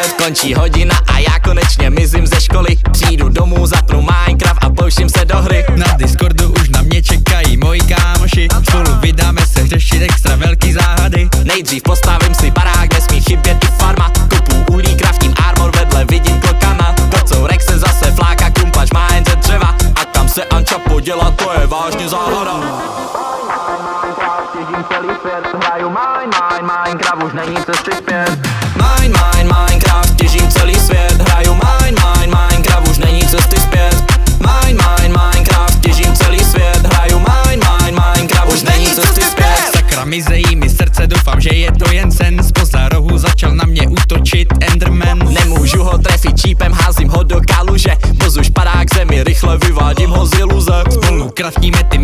zpět. Končí hodina a já konečně mizím ze školy. Přijdu domů, zapnu Minecraft a pouštím se do hry. Na Discordu už na mě čekají moji kámoši. Spolu vydáme se řešit extra velký záhady. Nejdřív postavím si barák, nesmí chybět i farma. Kupu uhlí, kraftím armor, vedle vidím klokana. Kocourek se zase fláka, kumpač má jen ze dřeva. A kam se Anča poděla, to je vážně záhada. Těžím celý svět, hraju Minecraft, už není cesty zpět. Minecraft, těžím celý svět, hraju Minecraft, už není cesty zpět. Minecraft, těžím celý svět, hraju Minecraft, už není cesty zpět. Sakra, mizejí mi srdce, doufám, že je to jen sen. Zpoza rohu začal na mě útočit Enderman. Nemůžu ho trefit čípem, házím ho do kaluže. Boz už padá k zemi, rychle vyvádím ho z iluze. Spolu kraftíme ty